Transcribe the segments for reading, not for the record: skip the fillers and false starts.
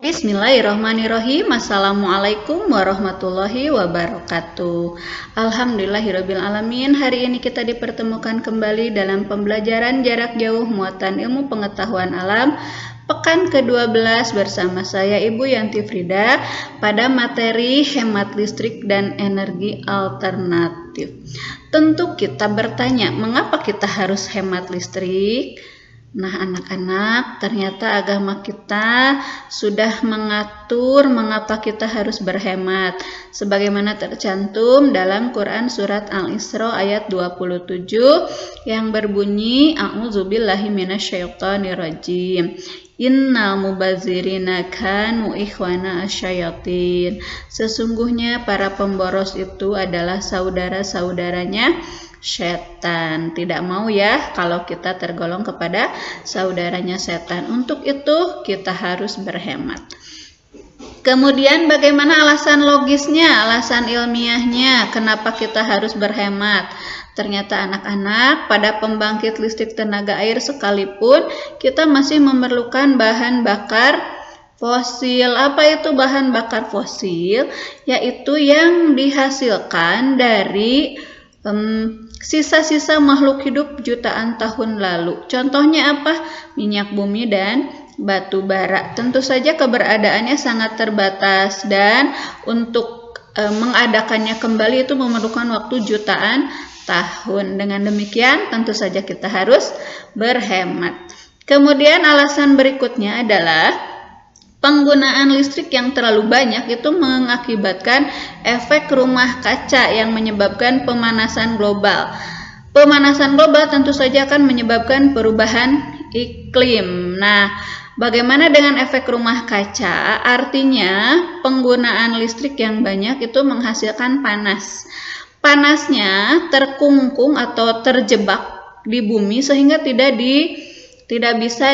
Bismillahirrahmanirrahim. Assalamualaikum warahmatullahi wabarakatuh. Alhamdulillahirabbil alamin. Hari ini kita dipertemukan kembali dalam pembelajaran jarak jauh muatan ilmu pengetahuan alam pekan ke-12 bersama saya Ibu Yanti Frida pada materi hemat listrik dan energi alternatif. Tentu kita bertanya, mengapa kita harus hemat listrik? Nah, anak-anak, ternyata agama kita sudah mengatur mengapa kita harus berhemat, sebagaimana tercantum dalam Quran surat Al-Isra ayat 27 yang berbunyi A'udzubillahi minasyaitonirrajim. Innal mubazirina kanu ikhwana asyayatin. Sesungguhnya para pemboros itu adalah saudara-saudaranya setan. Tidak mau ya kalau kita tergolong kepada saudaranya setan. Untuk itu kita harus berhemat. Kemudian bagaimana alasan logisnya, alasan ilmiahnya kenapa kita harus berhemat? Ternyata anak-anak, pada pembangkit listrik tenaga air sekalipun kita masih memerlukan bahan bakar fosil. Apa itu bahan bakar fosil? Yaitu yang dihasilkan dari sisa-sisa makhluk hidup jutaan tahun lalu. Contohnya apa? Minyak bumi dan batu bara. Tentu saja keberadaannya sangat terbatas dan untuk mengadakannya kembali itu memerlukan waktu jutaan tahun. Dengan demikian tentu saja kita harus berhemat. Kemudian alasan berikutnya adalah penggunaan listrik yang terlalu banyak itu mengakibatkan efek rumah kaca yang menyebabkan pemanasan global. Pemanasan global tentu saja akan menyebabkan perubahan iklim. Nah, bagaimana dengan efek rumah kaca? Artinya penggunaan listrik yang banyak itu menghasilkan panas. Panasnya terkungkung atau terjebak di bumi sehingga tidak bisa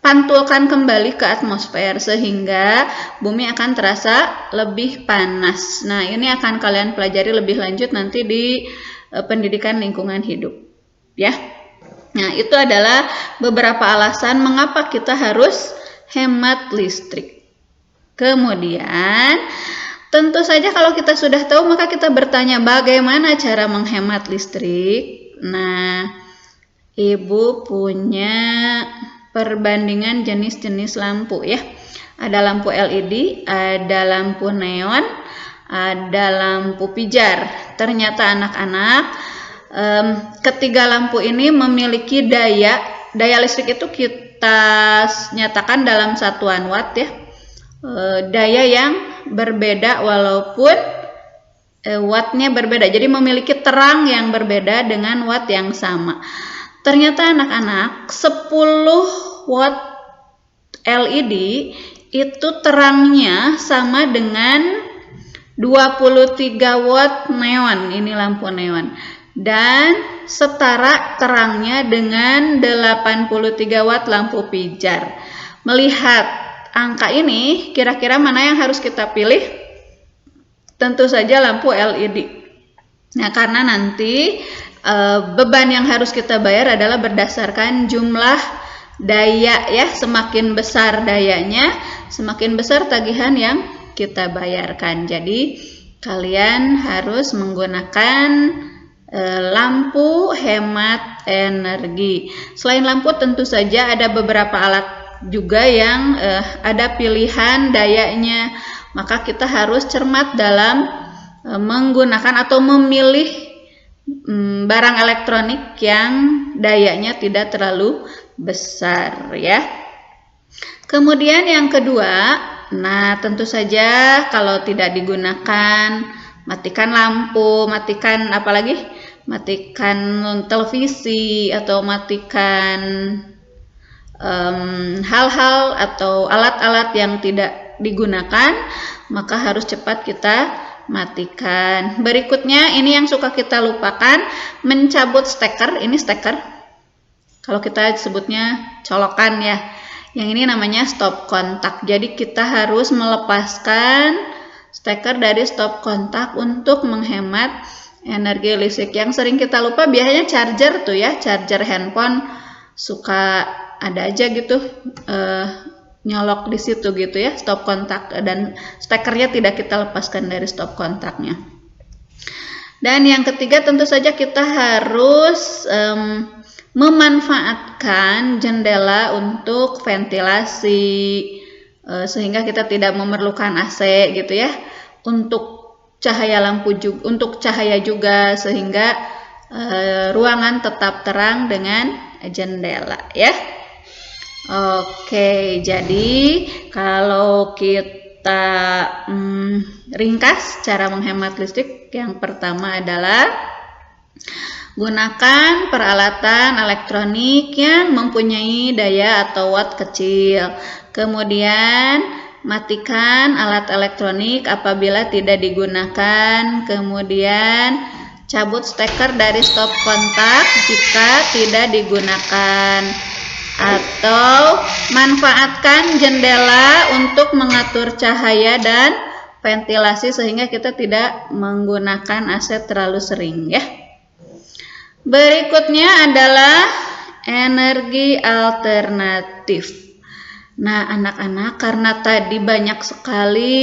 pantulkan kembali ke atmosfer sehingga bumi akan terasa lebih panas. Nah, ini akan kalian pelajari lebih lanjut nanti di pendidikan lingkungan hidup, ya. Nah, itu adalah beberapa alasan mengapa kita harus hemat listrik. Kemudian, tentu saja kalau kita sudah tahu maka kita bertanya bagaimana cara menghemat listrik. Nah, Ibu punya perbandingan jenis-jenis lampu ya. Ada lampu LED, ada lampu neon, ada lampu pijar. Ternyata anak-anak, ketiga lampu ini memiliki daya listrik itu kita nyatakan dalam satuan watt ya. Daya yang berbeda walaupun wattnya berbeda. Jadi memiliki terang yang berbeda dengan watt yang sama. Ternyata anak-anak 10 watt LED itu terangnya sama dengan 23 watt neon, ini lampu neon. Dan setara terangnya dengan 83 watt lampu pijar. Melihat angka ini, kira-kira mana yang harus kita pilih? Tentu saja lampu LED. Nah, karena nanti beban yang harus kita bayar adalah berdasarkan jumlah daya ya. Semakin besar dayanya, semakin besar tagihan yang kita bayarkan. Jadi kalian harus menggunakan lampu hemat energi. Selain lampu tentu saja ada beberapa alat juga yang ada pilihan dayanya. Maka kita harus cermat dalam menggunakan atau memilih barang elektronik yang dayanya tidak terlalu besar ya. Kemudian yang kedua, nah tentu saja kalau tidak digunakan, matikan lampu, matikan apalagi? Matikan televisi atau matikan hal-hal atau alat-alat yang tidak digunakan, maka harus cepat kita matikan. Berikutnya ini yang suka kita lupakan, mencabut steker. Ini steker. Kalau kita sebutnya colokan ya. Yang ini namanya stop kontak. Jadi kita harus melepaskan steker dari stop kontak untuk menghemat energi listrik. Yang sering kita lupa biasanya charger tuh ya, charger handphone suka ada aja gitu nyolok di situ gitu ya, stop kontak, dan stekernya tidak kita lepaskan dari stop kontaknya. Dan yang ketiga tentu saja kita harus memanfaatkan jendela untuk ventilasi, sehingga kita tidak memerlukan AC gitu ya, untuk cahaya lampu juga, untuk cahaya juga, sehingga ruangan tetap terang dengan jendela ya. Oke, jadi kalau kita ringkas cara menghemat listrik, yang pertama adalah gunakan peralatan elektronik yang mempunyai daya atau watt kecil. Kemudian matikan alat elektronik apabila tidak digunakan. Kemudian cabut steker dari stop kontak jika tidak digunakan. Atau manfaatkan jendela untuk mengatur cahaya dan ventilasi sehingga kita tidak menggunakan AC terlalu sering ya. Berikutnya adalah energi alternatif. Nah, anak-anak, karena tadi banyak sekali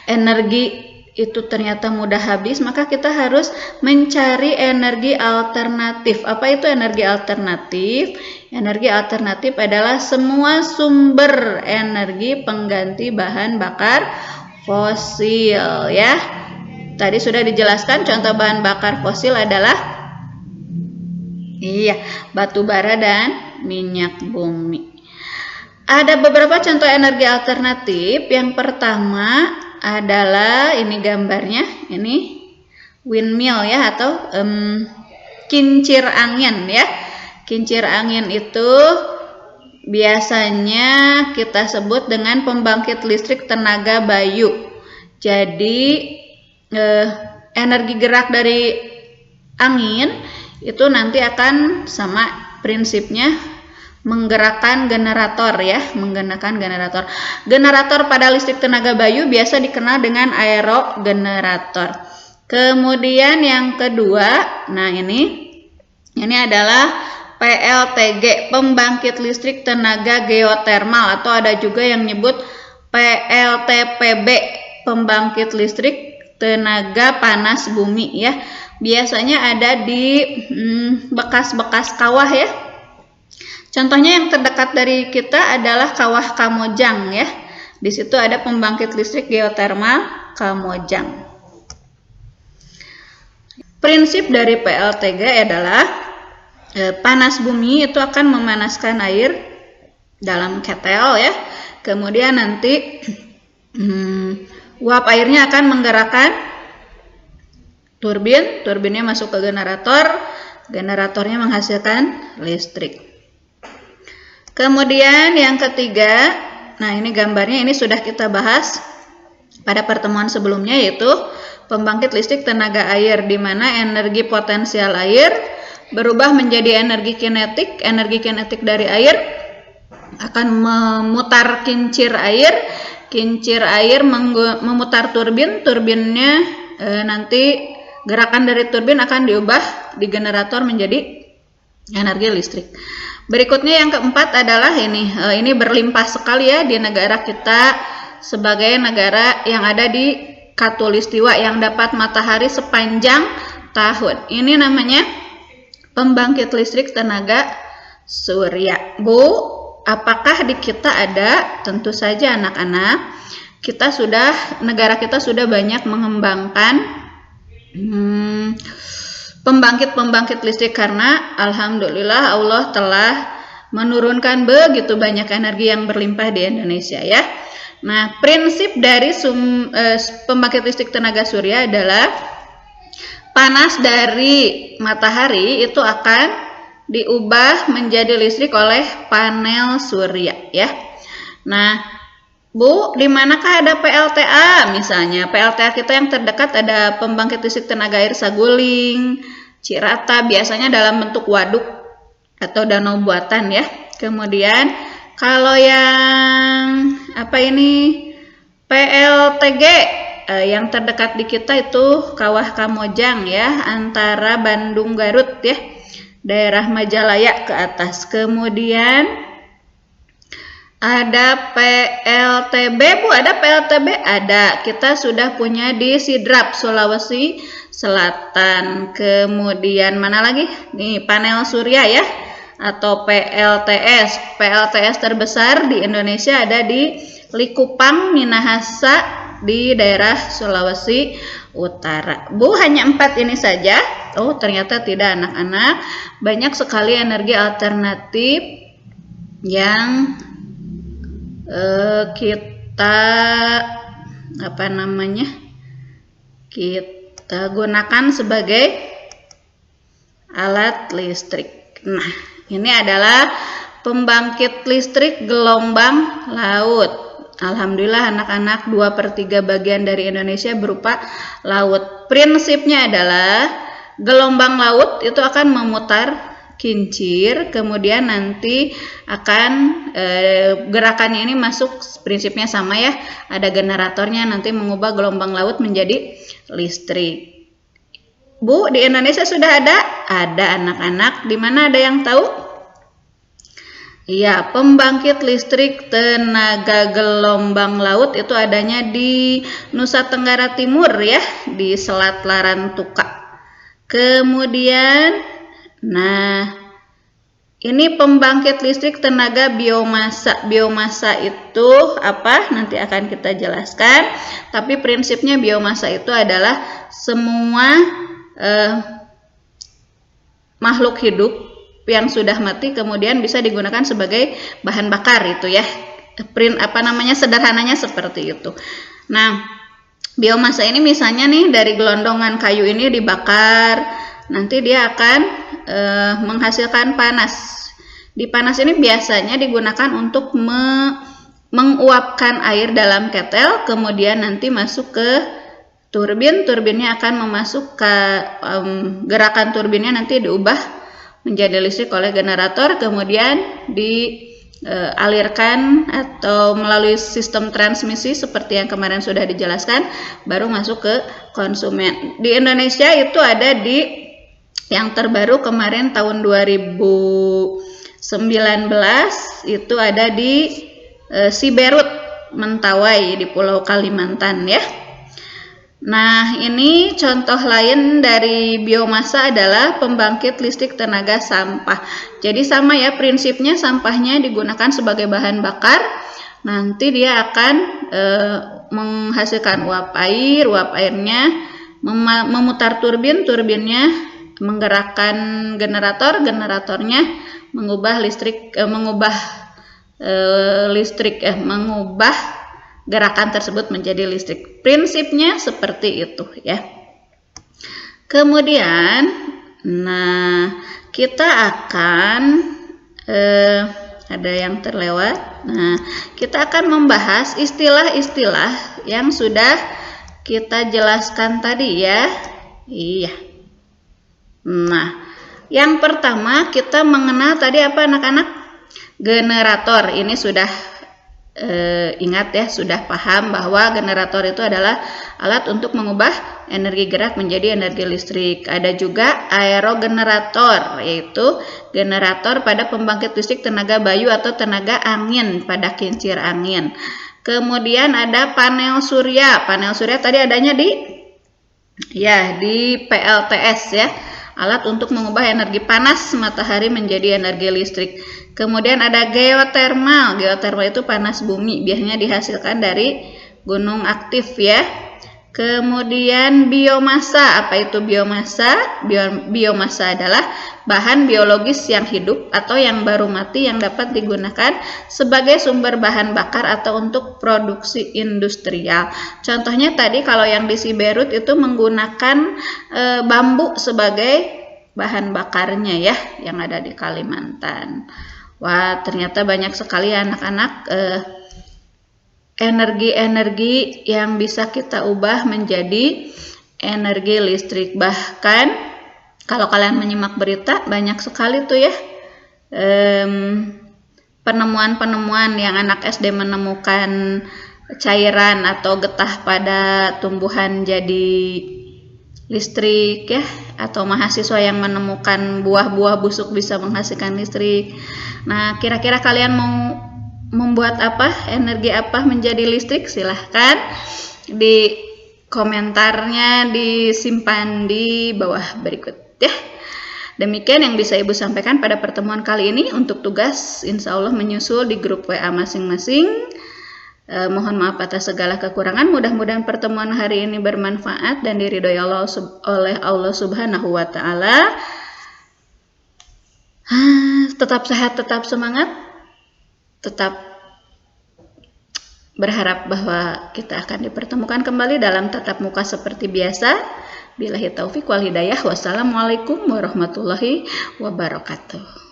energi itu ternyata mudah habis, maka kita harus mencari energi alternatif. Apa itu energi alternatif? Energi alternatif adalah semua sumber energi pengganti bahan bakar fosil ya. Tadi sudah dijelaskan contoh bahan bakar fosil adalah batu bara dan minyak bumi. Ada beberapa contoh energi alternatif. Yang pertama adalah ini gambarnya, ini windmill ya, atau kincir angin ya. Kincir angin itu biasanya kita sebut dengan pembangkit listrik tenaga bayu. Jadi energi gerak dari angin itu nanti akan sama prinsipnya menggerakkan generator ya, menggunakan generator. Generator pada listrik tenaga bayu biasa dikenal dengan aerogenerator. Kemudian yang kedua, nah ini adalah PLTG, pembangkit listrik tenaga geotermal, atau ada juga yang nyebut PLTPB, pembangkit listrik tenaga panas bumi ya. Biasanya ada di bekas-bekas kawah ya. Contohnya yang terdekat dari kita adalah Kawah Kamojang ya. Di situ ada pembangkit listrik geotermal Kamojang. Prinsip dari PLTG adalah panas bumi itu akan memanaskan air dalam ketel ya. Kemudian nanti uap airnya akan menggerakkan turbin, turbinnya masuk ke generator, generatornya menghasilkan listrik. Kemudian yang ketiga, nah ini gambarnya, ini sudah kita bahas pada pertemuan sebelumnya, yaitu pembangkit listrik tenaga air, di mana energi potensial air berubah menjadi energi kinetik. Energi kinetik dari air akan memutar kincir air, kincir air memutar turbin, turbinnya nanti gerakan dari turbin akan diubah di generator menjadi energi listrik. Berikutnya yang keempat adalah ini berlimpah sekali ya di negara kita sebagai negara yang ada di khatulistiwa yang dapat matahari sepanjang tahun. Ini namanya pembangkit listrik tenaga surya. Bu, apakah di kita ada? Tentu saja anak-anak. Negara kita sudah banyak mengembangkan pembangkit listrik karena alhamdulillah Allah telah menurunkan begitu banyak energi yang berlimpah di Indonesia ya. Nah, prinsip dari pembangkit listrik tenaga surya adalah panas dari matahari itu akan diubah menjadi listrik oleh panel surya ya. Nah, Bu, di manakah ada PLTA? Misalnya PLTA kita yang terdekat ada pembangkit listrik tenaga air Saguling, Cirata, biasanya dalam bentuk waduk atau danau buatan ya. Kemudian kalau yang PLTG yang terdekat di kita itu Kawah Kamojang ya, antara Bandung Garut ya. daerah Majalaya ke atas. Kemudian ada PLTB, Bu, ada PLTB? Ada. Kita sudah punya di Sidrap, Sulawesi Selatan. Kemudian mana lagi? Nih, panel surya ya, atau PLTS. PLTS terbesar di Indonesia ada di Likupang, Minahasa di daerah Sulawesi Utara. Bu, hanya 4 ini saja? Oh, ternyata tidak, anak-anak. Banyak sekali energi alternatif yang kita gunakan sebagai alat listrik. Nah, ini adalah pembangkit listrik gelombang laut. Alhamdulillah anak-anak, 2/3 bagian dari Indonesia berupa laut. Prinsipnya adalah gelombang laut itu akan memutar kincir, kemudian nanti akan gerakannya ini masuk, prinsipnya sama ya, ada generatornya, nanti mengubah gelombang laut menjadi listrik. Bu, di Indonesia sudah ada? Ada, anak-anak. Di mana ada yang tahu? Iya, pembangkit listrik tenaga gelombang laut itu adanya di Nusa Tenggara Timur ya, di Selat Larantuka. Kemudian ini pembangkit listrik tenaga biomasa. Biomasa itu apa? Nanti akan kita jelaskan. Tapi prinsipnya biomasa itu adalah semua makhluk hidup yang sudah mati kemudian bisa digunakan sebagai bahan bakar itu ya. Sederhananya seperti itu. Nah, biomasa ini misalnya nih dari gelondongan kayu ini dibakar, nanti dia akan menghasilkan panas. Di panas ini biasanya digunakan untuk menguapkan air dalam ketel, kemudian nanti masuk ke turbin. Turbinnya akan gerakan turbinnya nanti diubah menjadi listrik oleh generator, kemudian dialirkan atau melalui sistem transmisi seperti yang kemarin sudah dijelaskan, baru masuk ke konsumen. Di Indonesia itu ada di yang terbaru kemarin tahun 2019 itu ada di Siberut, Mentawai di Pulau Kalimantan ya. Nah, ini contoh lain dari biomasa adalah pembangkit listrik tenaga sampah. Jadi sama ya prinsipnya, sampahnya digunakan sebagai bahan bakar. Nanti dia akan menghasilkan uap air, uap airnya memutar turbin, turbinnya menggerakkan generator, generatornya mengubah gerakan tersebut menjadi listrik. Prinsipnya seperti itu ya. Kemudian, kita akan ada yang terlewat. Nah, kita akan membahas istilah-istilah yang sudah kita jelaskan tadi ya. Iya. Nah, yang pertama kita mengenal tadi apa anak-anak? Generator. Ini sudah ingat ya, sudah paham bahwa generator itu adalah alat untuk mengubah energi gerak menjadi energi listrik. Ada juga aerogenerator, yaitu generator pada pembangkit listrik tenaga bayu atau tenaga angin pada kincir angin. Kemudian ada panel surya. Panel surya tadi adanya di PLTS ya. Alat untuk mengubah energi panas matahari menjadi energi listrik. Kemudian ada geotermal. Geotermal itu panas bumi, biasanya dihasilkan dari gunung aktif ya. Kemudian biomasa. Apa itu biomasa? Biomasa adalah bahan biologis yang hidup atau yang baru mati yang dapat digunakan sebagai sumber bahan bakar atau untuk produksi industrial. Contohnya tadi kalau yang di Siberut itu menggunakan bambu sebagai bahan bakarnya ya, yang ada di Kalimantan. Wah, ternyata banyak sekali anak-anak energi-energi yang bisa kita ubah menjadi energi listrik. Bahkan kalau kalian menyimak berita, banyak sekali tuh ya penemuan-penemuan yang anak SD menemukan cairan atau getah pada tumbuhan jadi listrik ya, atau mahasiswa yang menemukan buah-buah busuk bisa menghasilkan listrik. Nah, kira-kira kalian mau membuat apa, energi apa menjadi listrik? Silahkan di komentarnya disimpan di bawah berikut ya. Demikian yang bisa Ibu sampaikan pada pertemuan kali ini. Untuk tugas insya Allah menyusul di grup WA masing-masing. Mohon maaf atas segala kekurangan. Mudah-mudahan pertemuan hari ini bermanfaat dan diridhoi oleh Allah Subhanahu wa Ta'ala. Tetap sehat, tetap semangat, tetap berharap bahwa kita akan dipertemukan kembali dalam tatap muka seperti biasa. Billahi taufik wal hidayah. Wassalamualaikum warahmatullahi wabarakatuh.